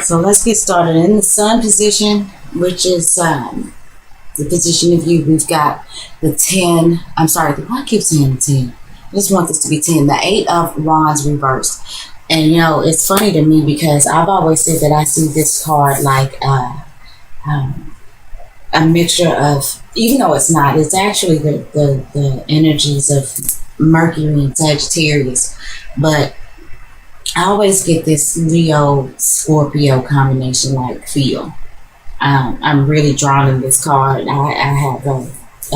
So let's get started. In the sun position, which is the position of you, we've got the 10. I'm sorry, why I keep saying the 10? I just want this to be 10. The 8 of Wands reversed. And you know, it's funny to me because I've always said that I see this card like a mixture of, even though it's not, it's actually the energies of Mercury and Sagittarius. But I always get this Leo Scorpio combination like feel. I'm really drawn to this card. I have a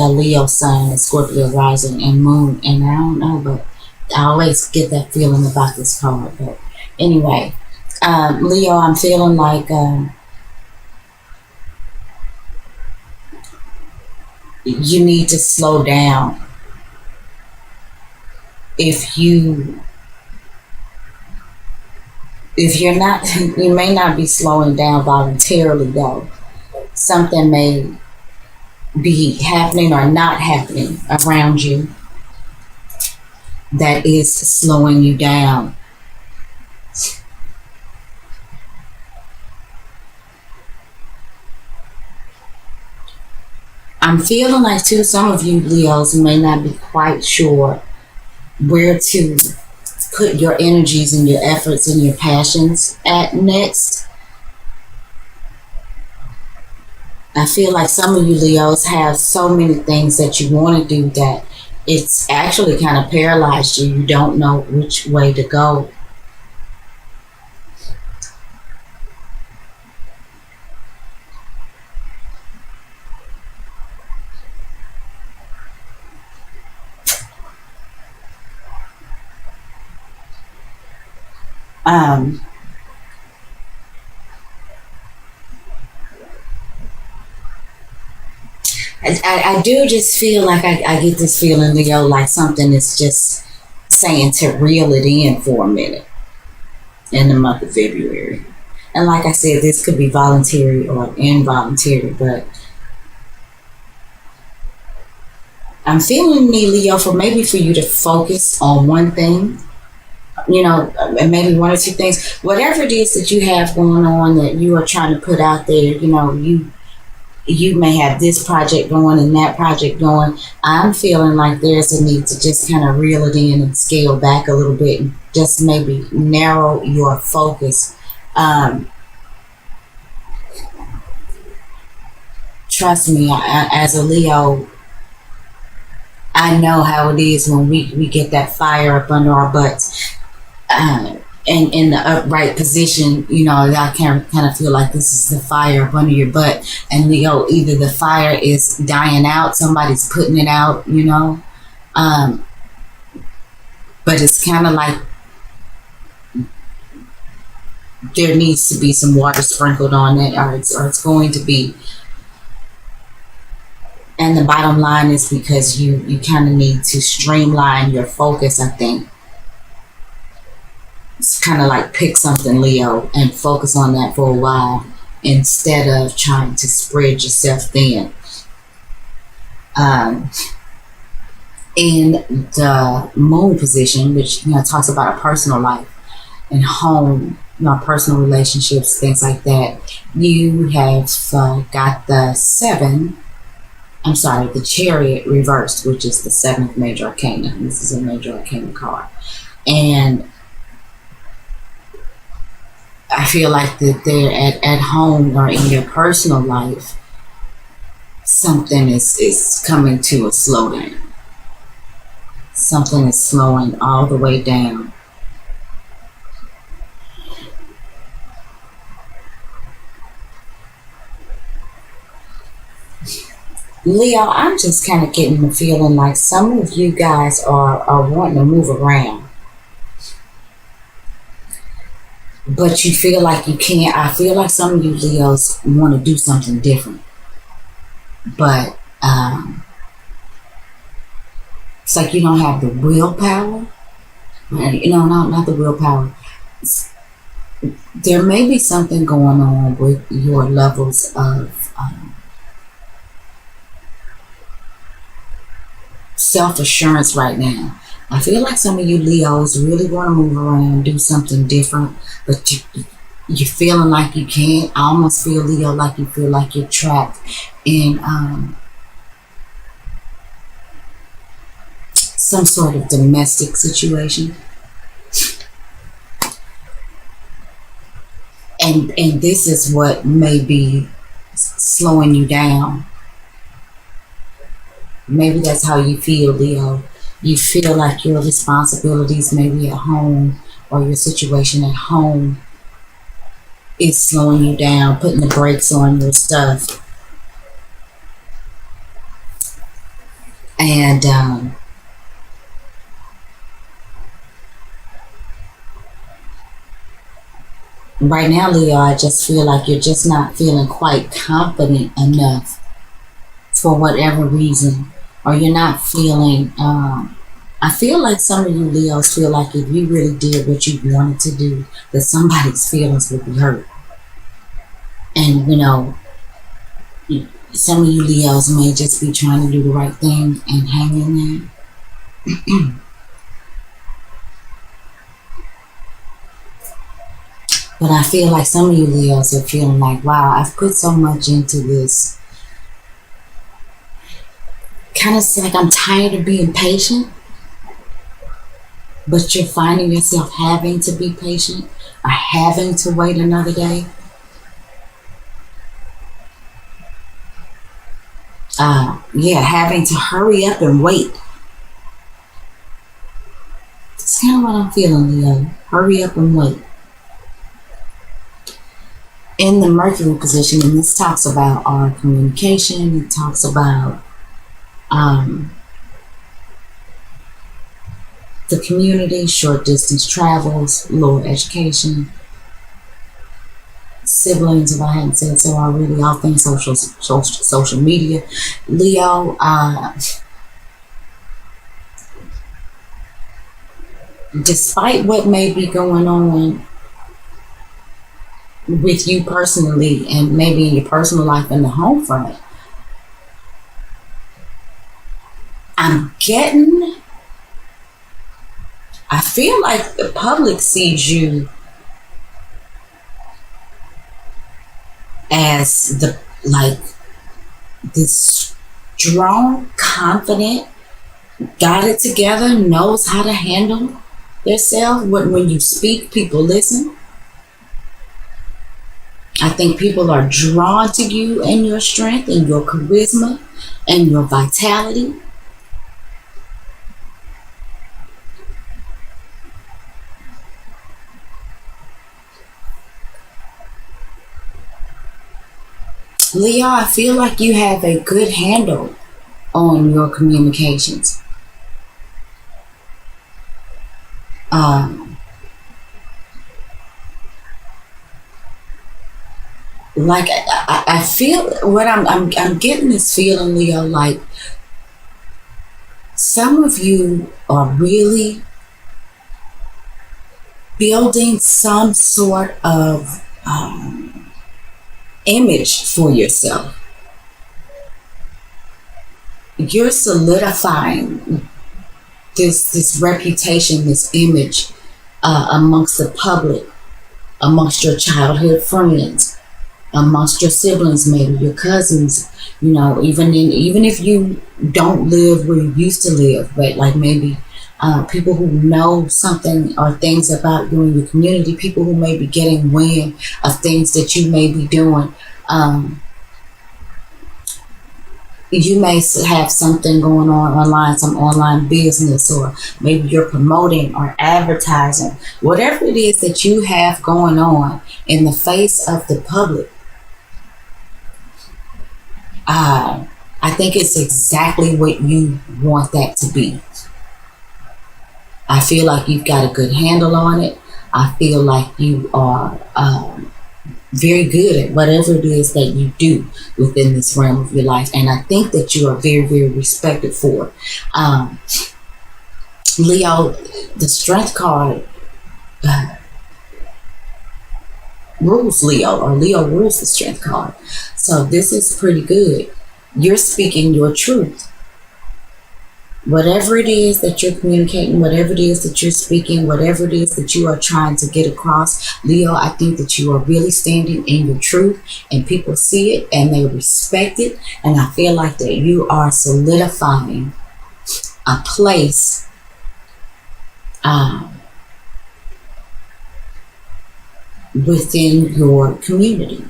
Leo sun, a Scorpio rising, and moon, and I don't know, but I always get that feeling about this card. But anyway, Leo, I'm feeling like you need to slow down. If you're not, you may not be slowing down voluntarily though. Something may be happening or not happening around you that is slowing you down. I'm feeling like too, some of you Leos may not be quite sure where to put your energies and your efforts and your passions at next. I feel like some of you Leos have so many things that you want to do that it's actually kind of paralyzed you. You don't know which way to go. I do just feel like I get this feeling, Leo, like something is just saying to reel it in for a minute in the month of February. And like I said, this could be voluntary or involuntary, but I'm feeling me, Leo, for maybe for you to focus on one thing, you know, and maybe one or two things, whatever it is that you have going on that you are trying to put out there. You know, you may have this project going and that project going. I'm feeling like there's a need to just kind of reel it in and scale back a little bit and just maybe narrow your focus. Trust me, as a Leo, I know how it is when we get that fire up under our butts. And in the upright position, you know, I kind of feel like this is the fire up under your butt. And you know, either the fire is dying out, somebody's putting it out, you know. But it's kind of like there needs to be some water sprinkled on it, or it's going to be. And the bottom line is because you kind of need to streamline your focus, I think. It's kind of like pick something, Leo, and focus on that for a while instead of trying to spread yourself thin. In the moon position, which, you know, talks about a personal life and home, you know, personal relationships, things like that, you have got the the Chariot reversed, which is the 7th major arcana. This is a major arcana card. And I feel like that they're at home or in your personal life, something is coming to a slowdown. Something is slowing all the way down. Leo, I'm just kind of getting the feeling like some of you guys are wanting to move around. But you feel like you can't. I feel like some of you Leos want to do something different. But it's like you don't have the willpower. You know, not the willpower. There may be something going on with your levels of self-assurance right now. I feel like some of you Leos really want to move around, do something different, but you're feeling like you can't. I almost feel, Leo, like you feel like you're trapped in some sort of domestic situation. And this is what may be slowing you down. Maybe that's how you feel, Leo. You feel like your responsibilities, maybe at home, or your situation at home, is slowing you down, putting the brakes on your stuff. And right now, Leo, I just feel like you're just not feeling quite confident enough for whatever reason, or you're not feeling. I feel like some of you Leos feel like if you really did what you wanted to do, that somebody's feelings would be hurt. And some of you Leos may just be trying to do the right thing and hang in there. But I feel like some of you Leos are feeling like, wow, I've put so much into this. Kind of like I'm tired of being patient, but you're finding yourself having to be patient or having to wait another day. Yeah, having to hurry up and wait. It's kind of what I'm feeling, Leo. Hurry up and wait. In the Mercury position, and this talks about our communication, it talks about the community, short distance travels, lower education, siblings, if I hadn't said so already, all things social media. Leo, despite what may be going on with you personally and maybe in your personal life and the home front, I feel like the public sees you as this strong, confident, got it together, knows how to handle themselves. When you speak, people listen. I think people are drawn to you and your strength and your charisma and your vitality. Leo, I feel like you have a good handle on your communications. Like I feel what I'm getting this feeling, Leo, like some of you are really building some sort of image for yourself. You're solidifying this reputation, this image amongst the public, amongst your childhood friends, amongst your siblings, maybe your cousins. Even if you don't live where you used to live, but like maybe people who know something or things about you in your community, people who may be getting wind of things that you may be doing. You may have something going on online, some online business, or maybe you're promoting or advertising, whatever it is that you have going on in the face of the public. I think it's exactly what you want that to be. I feel like you've got a good handle on it. I feel like you are very good at whatever it is that you do within this realm of your life. And I think that you are very, very respected for it. Leo, the Strength card rules Leo, or Leo rules the Strength card. So this is pretty good. You're speaking your truth. Whatever it is that you're communicating, whatever it is that you're speaking, whatever it is that you are trying to get across, Leo, I think that you are really standing in your truth, and people see it and they respect it. And I feel like that you are solidifying a place within your community.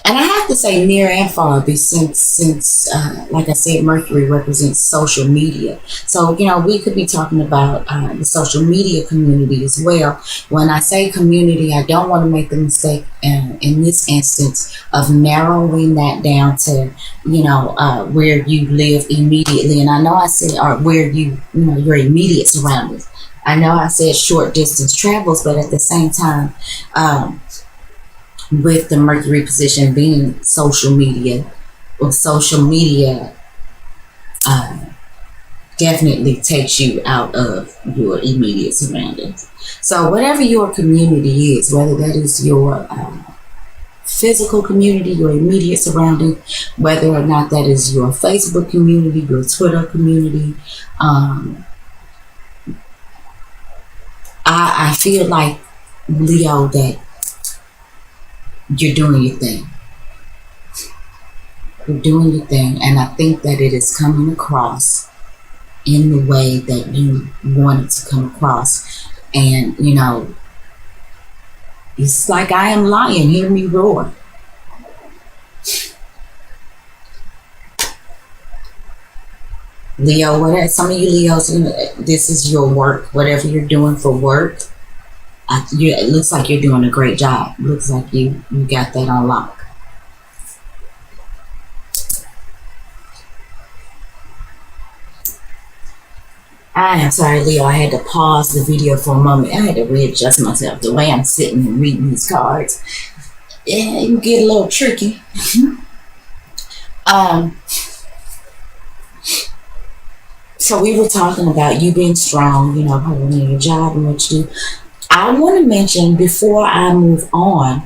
And I have to say near and far, since like I said, Mercury represents social media. So, we could be talking about the social media community as well. When I say community, I don't want to make the mistake in this instance of narrowing that down to, where you live immediately. And I know I said, or where your immediate surroundings. I know I said short distance travels, but at the same time, with the Mercury position being social media, or social media definitely takes you out of your immediate surroundings. So whatever your community is, whether that is your physical community, your immediate surrounding, whether or not that is your Facebook community, your Twitter community, I feel like, Leo, that you're doing your thing. You're doing your thing, and I think that it is coming across in the way that you want it to come across. And, it's like I am lion, hear me roar. Leo, whatever, some of you Leos, this is your work, whatever you're doing for work. It looks like you're doing a great job. It looks like you got that on lock. I am sorry, Leo. I had to pause the video for a moment. I had to readjust myself. The way I'm sitting and reading these cards, it can get a little tricky. So we were talking about you being strong, holding your job and what you do. I want to mention before I move on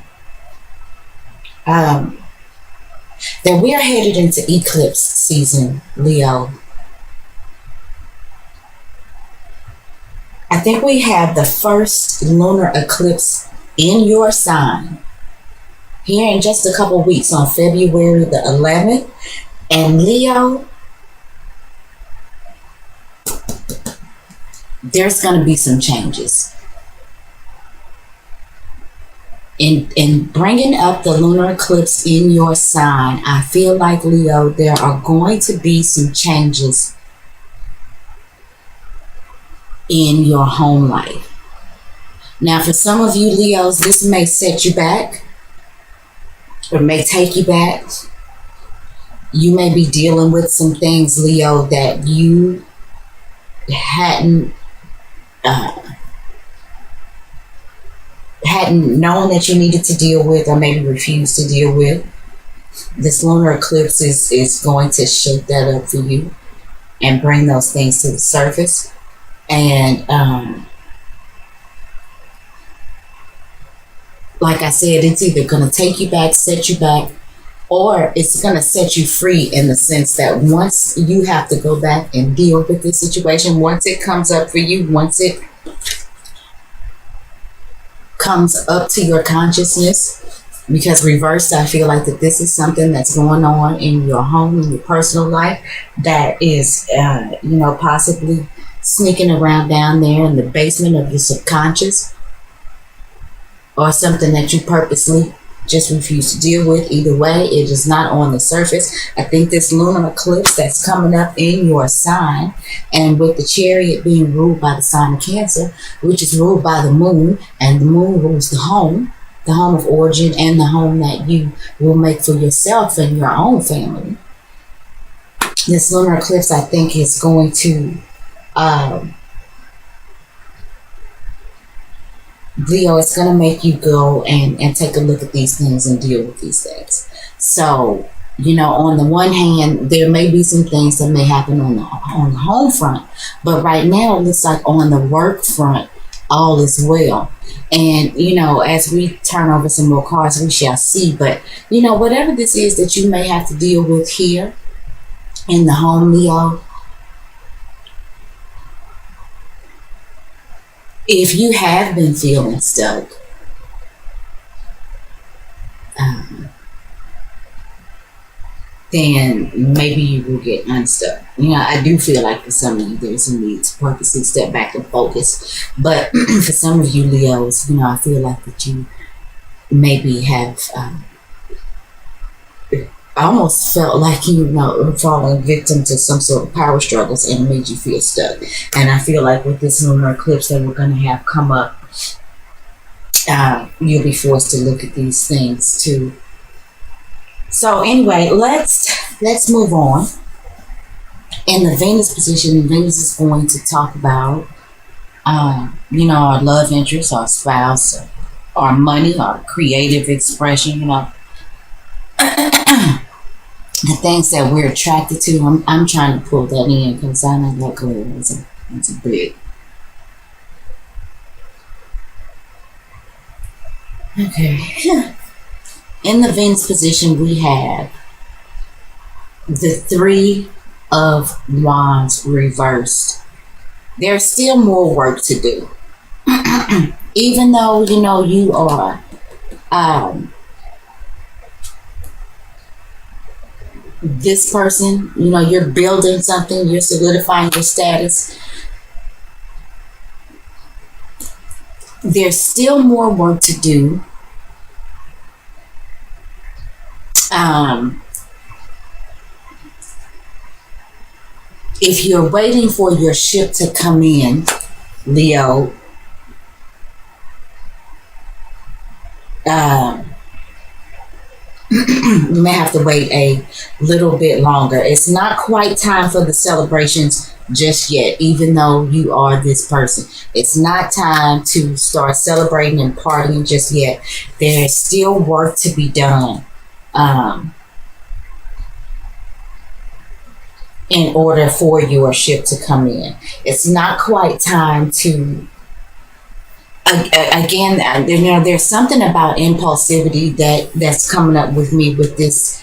that we are headed into eclipse season, Leo. I think we have the first lunar eclipse in your sign here in just a couple weeks on February the 11th. And Leo, there's going to be some changes. In bringing up the lunar eclipse in your sign, I feel like, Leo, there are going to be some changes in your home life. Now, for some of you Leos, this may set you back or may take you back. You may be dealing with some things, Leo, that you hadn't known that you needed to deal with, or maybe refused to deal with. This lunar eclipse is going to shake that up for you and bring those things to the surface. And like I said, it's either going to take you back, set you back, or it's going to set you free, in the sense that once you have to go back and deal with this situation, once it comes up for you, once it comes up to your consciousness, because reversed, I feel like that this is something that's going on in your home, in your personal life, that is, possibly sneaking around down there in the basement of your subconscious, or something that you purposely just refuse to deal with. Either way, it is not on the surface. I think this lunar eclipse that's coming up in your sign, and with the Chariot being ruled by the sign of Cancer, which is ruled by the moon, and the moon rules the home of origin, and the home that you will make for yourself and your own family. This lunar eclipse, I think, is going to Leo, it's going to make you go and take a look at these things and deal with these things. So, on the one hand, there may be some things that may happen on the home front, but right now it looks like on the work front, all is well. And, as we turn over some more cards, we shall see. But, whatever this is that you may have to deal with here in the home, Leo, If you have been feeling stuck, um, then maybe you will get unstuck. I do feel like for some of you, there's a need to purposely step back and focus. But for some of you Leos, I feel like that you maybe have almost felt like falling victim to some sort of power struggles and it made you feel stuck. And I feel like with this lunar eclipse that we're going to have come up, you'll be forced to look at these things too. So anyway, let's move on. In the Venus position, Venus is going to talk about, our love interest, our spouse, our money, our creative expression, the things that we're attracted to. I'm trying to pull that in because I know that clear. It's a big. Okay. In the Venus position, we have the Three of Wands reversed. There's still more work to do. Even though, you are this person, you're building something, you're solidifying your status. There's still more work to do. If you're waiting for your ship to come in, Leo, you may have to wait a little bit longer. It's not quite time for the celebrations just yet, even though you are this person. It's not time to start celebrating and partying just yet. There's still work to be done in order for your ship to come in. It's not quite time to again, there's something about impulsivity that's coming up with me with this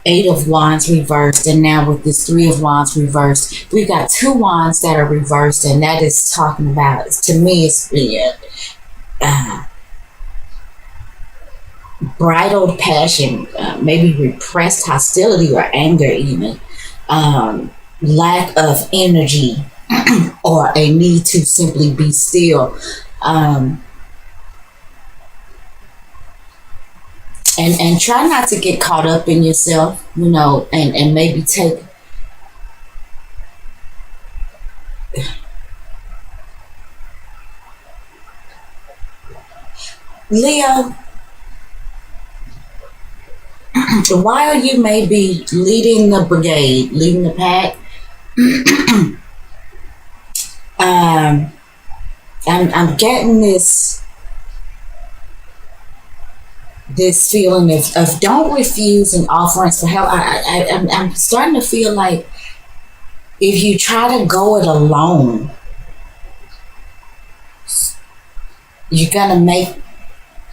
Eight of Wands reversed, and now with this Three of Wands reversed. We've got two wands that are reversed, and that is talking about, to me, it's bridled passion, maybe repressed hostility or anger even, lack of energy, or a need to simply be still. And try not to get caught up in yourself, and maybe take Leo, while you may be leading the brigade, leading the pack, I'm getting this feeling of don't refuse an offerings for help. I'm starting to feel like if you try to go it alone, you're gonna make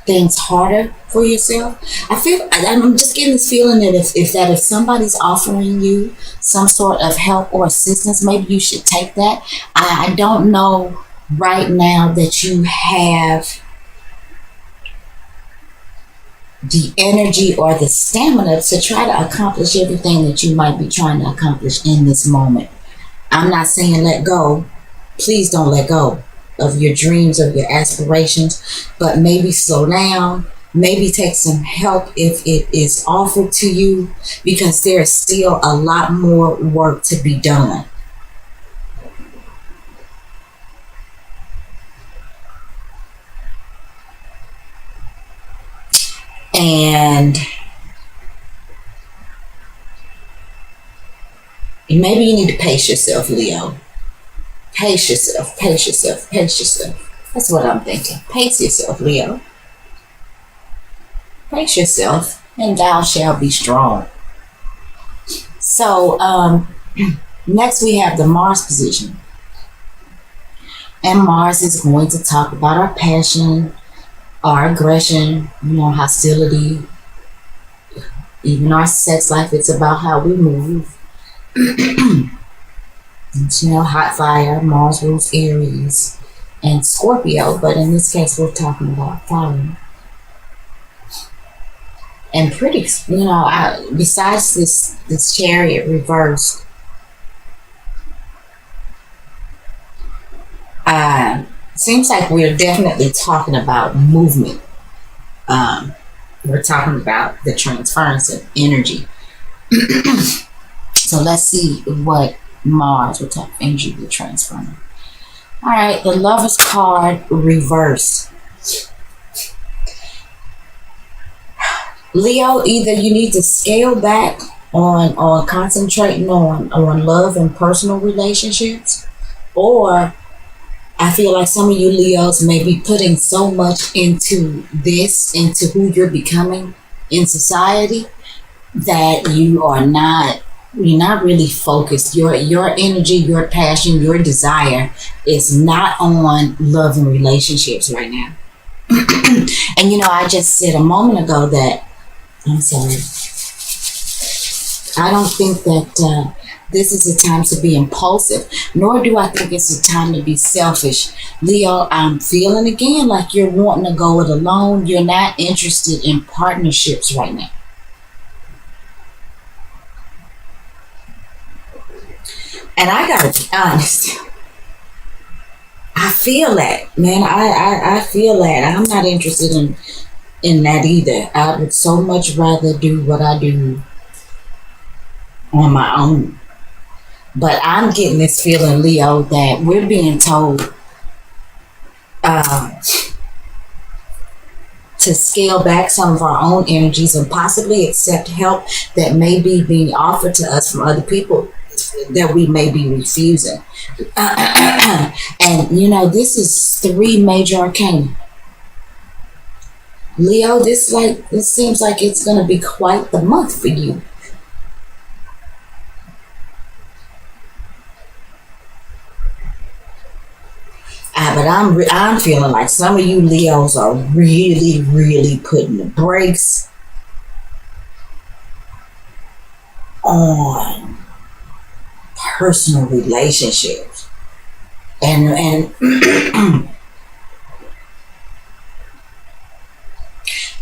things harder for yourself. I'm just getting this feeling that if somebody's offering you some sort of help or assistance, maybe you should take that. I don't know right now that you have the energy or the stamina to try to accomplish everything that you might be trying to accomplish in this moment. I'm not saying let go. Please don't let go of your dreams, of your aspirations, but maybe slow down, maybe take some help if it is offered to you, because there's still a lot more work to be done. And maybe you need to pace yourself, Leo. Pace yourself, pace yourself, pace yourself. That's what I'm thinking. Pace yourself, Leo. Pace yourself, and thou shalt be strong. So, next we have the Mars position. And Mars is going to talk about our passion, our aggression, hostility, even our sex life. It's about how we move. It's, hot fire. Mars rules Aries. and Scorpio, but in this case, we're talking about fire. And pretty, besides this Chariot reversed, seems like we're definitely talking about movement. We're talking about the transference of energy. So let's see what type of energy we're transferring. All right, the Lover's card reversed. Leo, either you need to scale back on concentrating on love and personal relationships, or I feel like some of you Leos may be putting so much into who you're becoming in society, that you're not really focused. Your energy, your passion, your desire is not on love and relationships right now. And I just said a moment ago that, I'm sorry, I don't think that this is a time to be impulsive, nor do I think it's a time to be selfish. Leo, I'm feeling again like you're wanting to go it alone. You're not interested in partnerships right now. And I gotta be honest, I feel that, man. I feel that. I'm not interested in that either. I would so much rather do what I do on my own. But I'm getting this feeling, Leo, that we're being told to scale back some of our own energies and possibly accept help that may be being offered to us from other people that we may be refusing. And this is 3 major arcana. Leo, this seems like it's going to be quite the month for you. But I'm feeling like some of you Leos are really, really putting the brakes on personal relationships, and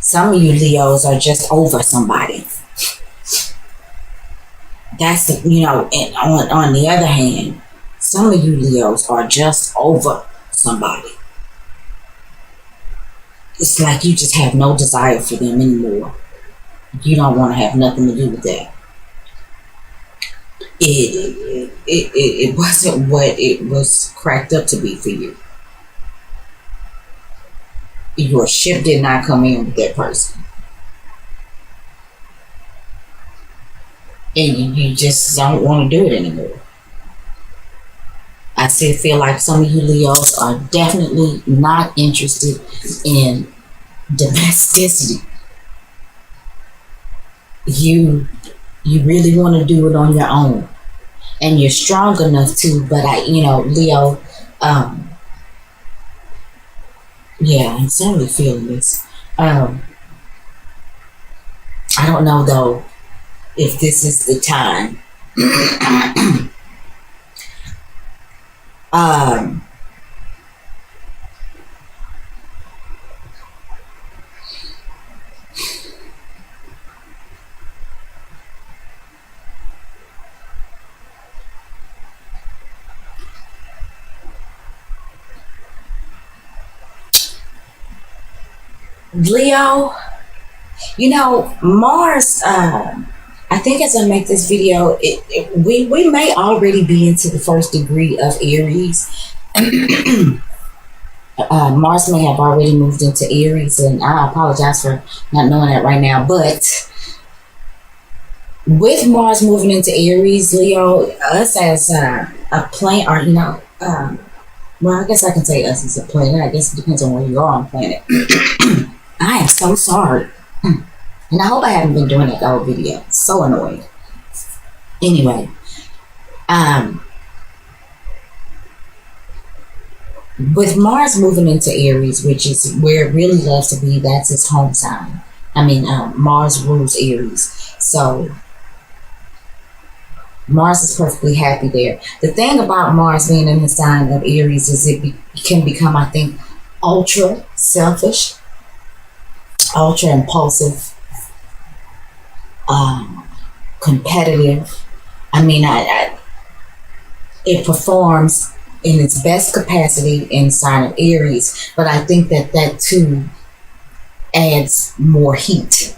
some of you Leos are just over somebody. That's and on the other hand, some of you Leos are just over somebody. It's like you just have no desire for them anymore. You don't want to have nothing to do with that. It wasn't what it was cracked up to be for you. Your ship did not come in with that person. And you just don't want to do it anymore. I feel like some of you Leos are definitely not interested in domesticity. You really want to do it on your own, and you're strong enough to. But Leo, yeah, I'm certainly feeling this. I don't know though if this is the time. Leo, Mars, I think as I make this video, we may already be into the first degree of Aries. Mars may have already moved into Aries, and I apologize for not knowing that right now. But with Mars moving into Aries, Leo, us as a planet, or well, I guess I can say us as a planet. I guess it depends on where you are on the planet. I am so sorry. And I hope I haven't been doing that the whole video. So annoying. Anyway. With Mars moving into Aries, which is where it really loves to be, that's its home sign. Mars rules Aries. So Mars is perfectly happy there. The thing about Mars being in the sign of Aries is can become, I think, ultra selfish, ultra impulsive, competitive. I mean, it performs in its best capacity in sign of Aries, but I think that too adds more heat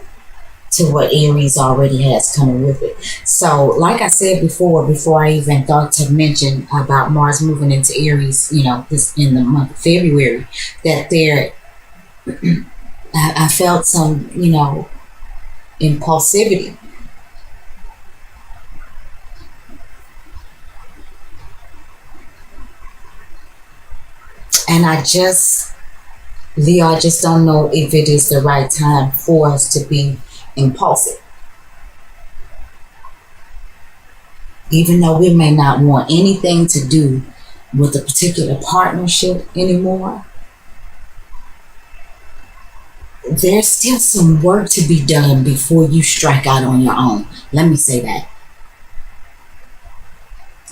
to what Aries already has coming with it. So, like I said before I even thought to mention about Mars moving into Aries, this in the month of February, that there, I felt some, impulsivity. And Leo, I just don't know if it is the right time for us to be impulsive. Even though we may not want anything to do with a particular partnership anymore, there's still some work to be done before you strike out on your own. Let me say that.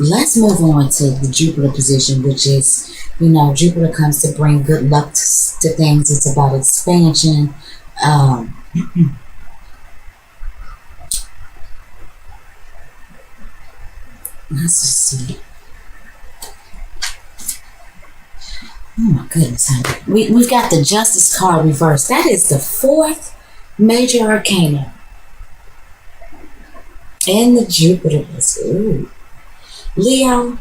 Let's move on to the Jupiter position, which is, Jupiter comes to bring good luck to things. It's about expansion. Let's just see. Oh my goodness, honey. We've got the Justice card reversed. That is the fourth major arcana. And the Jupiter is, ooh. Leo,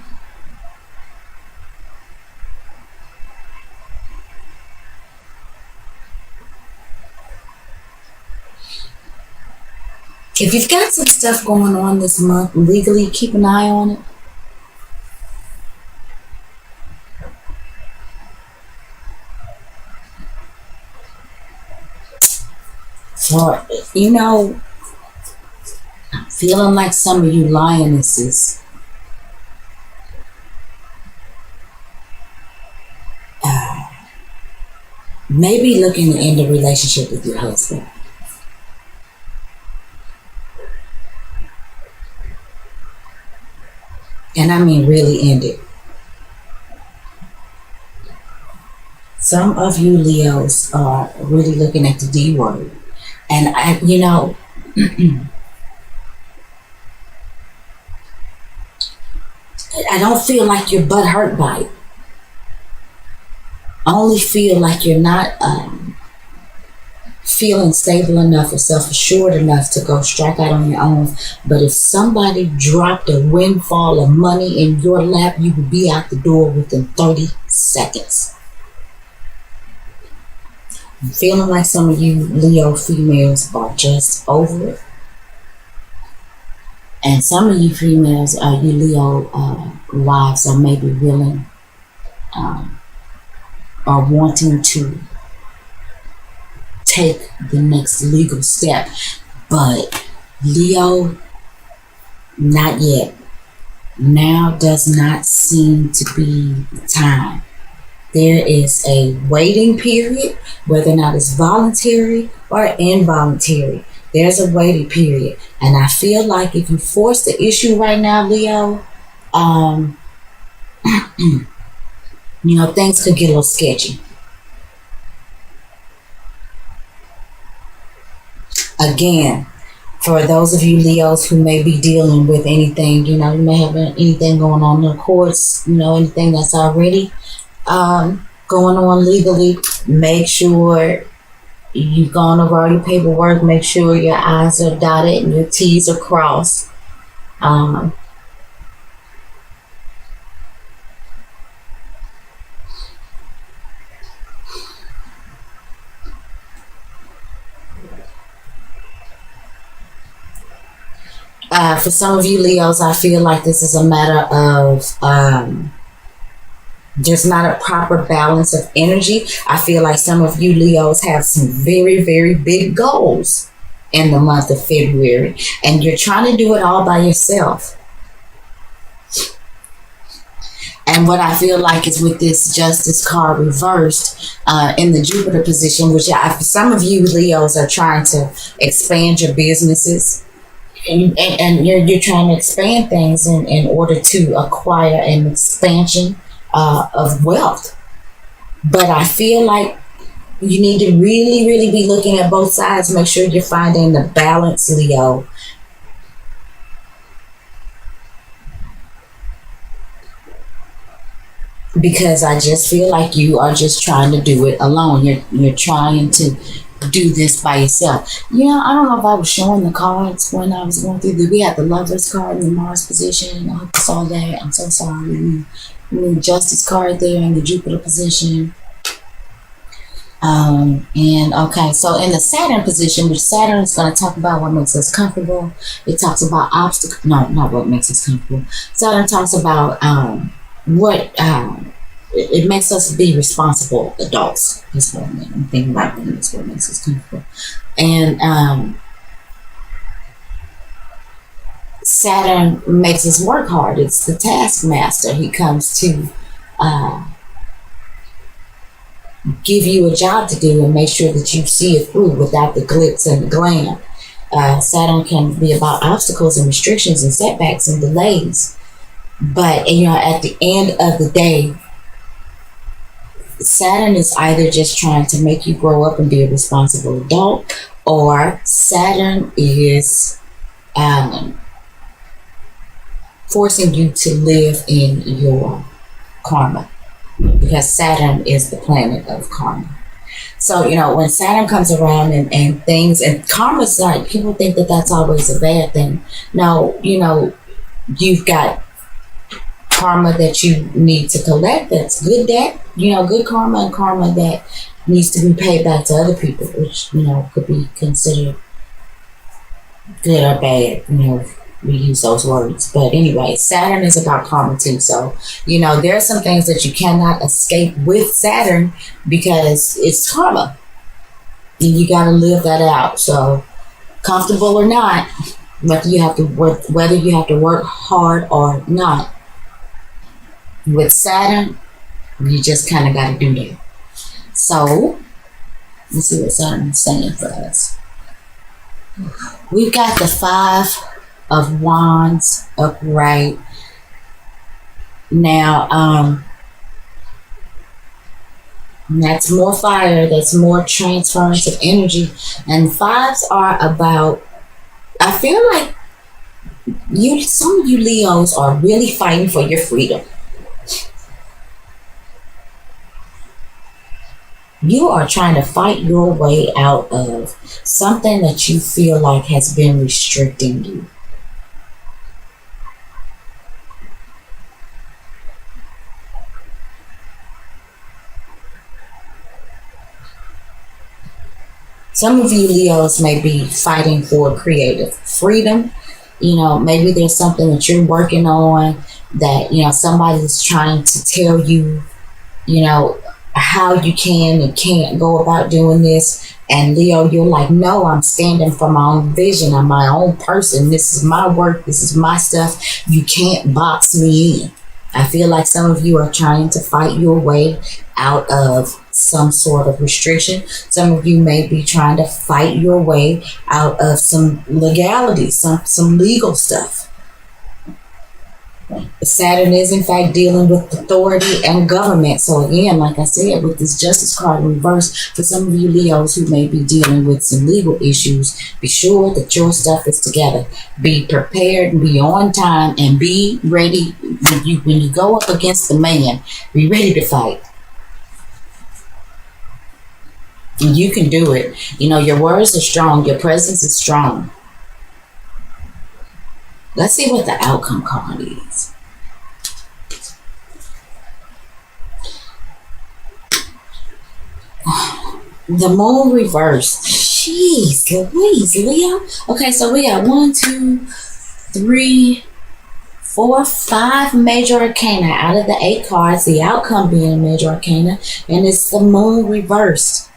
if you've got some stuff going on this month legally, keep an eye on it. For, I'm feeling like some of you lionesses maybe looking to end a relationship with your husband. And I mean really end it. Some of you Leos are really looking at the D word. And I don't feel like you're butt hurt by it. I only feel like you're not feeling stable enough or self-assured enough to go strike out on your own. But if somebody dropped a windfall of money in your lap, you would be out the door within 30 seconds. I'm feeling like some of you Leo females are just over it. And some of you females, you Leo wives, are maybe willing or wanting to take the next legal step. But Leo, not yet. Now does not seem to be the time. There is a waiting period, whether or not it's voluntary or involuntary. There's a waiting period. And I feel like if you force the issue right now, Leo, things could get a little sketchy. Again, for those of you Leos who may be dealing with anything, you may have anything going on in the courts, anything that's already going on legally, make sure you've gone over all your paperwork, make sure your I's are dotted and your T's are crossed. For some of you Leos, I feel like this is a matter of there's not a proper balance of energy. I feel like some of you Leos have some very, very big goals in the month of February, and you're trying to do it all by yourself. And what I feel like is with this Justice card reversed in the Jupiter position, which for some of you Leos are trying to expand your businesses. and you're trying to expand things in order to acquire an expansion of wealth. But I feel like you need to really, really be looking at both sides. Make sure you're finding the balance, Leo, because I just feel like you are just trying to do it alone. You're trying to do this by yourself. Yeah, I don't know if I was showing the cards when I was going through we had the Lovers card in the Mars position. I hope you saw that. I'm so sorry. The Justice card there in the Jupiter position. And okay, so in the Saturn position, which Saturn is going to talk about what makes us comfortable. It talks about obstacles. No, not what makes us comfortable. Saturn talks about what it makes us be responsible adults. That's what I mean. I'm thinking about them. That's what makes us comfortable. And Saturn makes us work hard. It's the taskmaster. He comes to give you a job to do and make sure that you see it through without the glitz and the glam. Saturn can be about obstacles and restrictions and setbacks and delays. But at the end of the day, Saturn is either just trying to make you grow up and be a responsible adult, or Saturn is forcing you to live in your karma, because Saturn is the planet of karma. So, when Saturn comes around and things, and karma's like, people think that that's always a bad thing. No, you've got karma that you need to collect. That's good debt, good karma, and karma that needs to be paid back to other people, which, could be considered good or bad, we use those words. But anyway, Saturn is about karma too. So, there are some things that you cannot escape with Saturn because it's karma. And you got to live that out. So, comfortable or not, whether you have to work hard or not, with Saturn, you just kind of got to do that. So, let's see what Saturn is saying for us. We've got the 5 of Wands upright. Now, that's more fire, that's more transference of energy. And 5s are about, I feel like some of you Leos are really fighting for your freedom. You are trying to fight your way out of something that you feel like has been restricting you. Some of you Leos may be fighting for creative freedom. Maybe there's something that you're working on that, somebody's trying to tell you, how you can and can't go about doing this. And Leo, you're like, no, I'm standing for my own vision. I'm my own person. This is my work. This is my stuff. You can't box me in. I feel like some of you are trying to fight your way out of some sort of restriction. Some of you may be trying to fight your way out of some legality, some legal stuff. Saturn is in fact dealing with authority and government. So again, like I said, with this Justice card in reverse, for some of you Leos who may be dealing with some legal issues, be sure that your stuff is together. Be prepared and be on time and be ready. When you go up against the man, be ready to fight. And you can do it. Your words are strong. Your presence is strong. Let's see what the outcome card is. The moon reversed. Jeez Louise, Leo. Okay, so we got 1, 2, 3, 4, 5 major arcana out of the 8 cards. The outcome being a major arcana, and it's the moon reversed.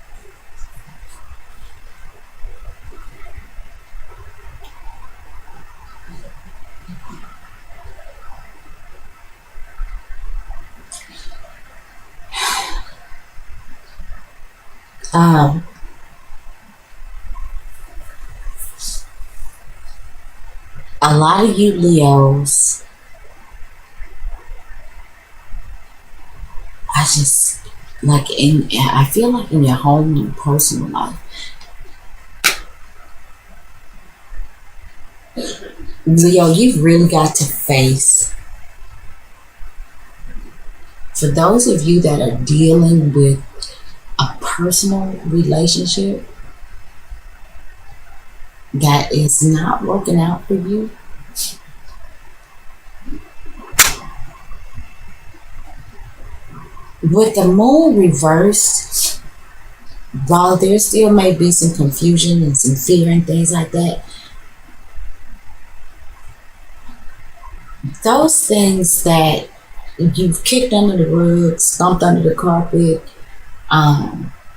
A lot of you Leos, I just like I feel like in your home and personal life, Leo, you've really got to face, for those of you that are dealing with a personal relationship that is not working out for you, with the moon reversed, while there still may be some confusion and some fear and things like that, those things that you've kicked under the rug, stomped under the carpet,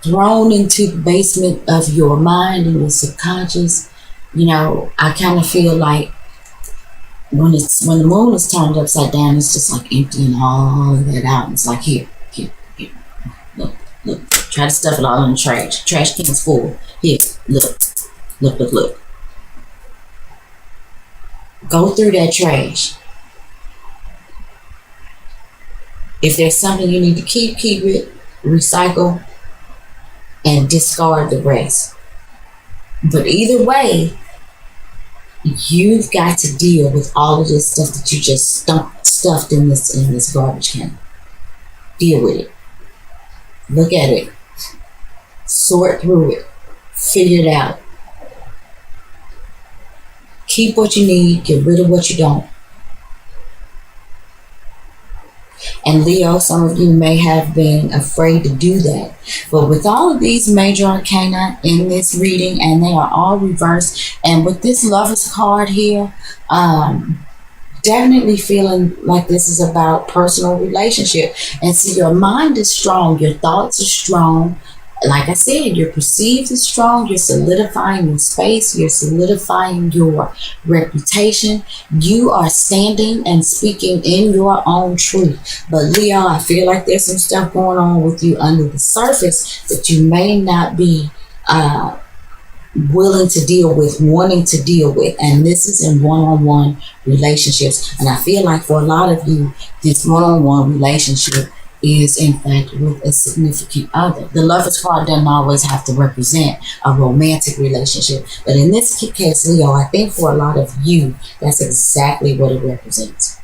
thrown into the basement of your mind and your subconscious, I kind of feel like when the moon is turned upside down, it's just like emptying all of that out. It's like here, look, try to stuff it all in the trash. Trash can's full. Here, look. Go through that trash. If there's something you need to keep it, recycle, and discard the rest. But either way, you've got to deal with all of this stuff that you just stuffed in this garbage can. Deal with it. Look at it. Sort through it. Figure it out. Keep what you need. Get rid of what you don't. And Leo, some of you may have been afraid to do that. But with all of these major arcana in this reading, and they are all reversed, and with this Lover's card here, definitely feeling like this is about personal relationship. And so your mind is strong, your thoughts are strong. Like I said, your perceived is strong, you're solidifying your space, you're solidifying your reputation. You are standing and speaking in your own truth. But Leo, I feel like there's some stuff going on with you under the surface that you may not be willing to deal with, wanting to deal with. And this is in one-on-one relationships. And I feel like for a lot of you, this one-on-one relationship is in fact with a significant other. The Lover's card doesn't always have to represent a romantic relationship, but in this case, Leo, I think for a lot of you, that's exactly what it represents.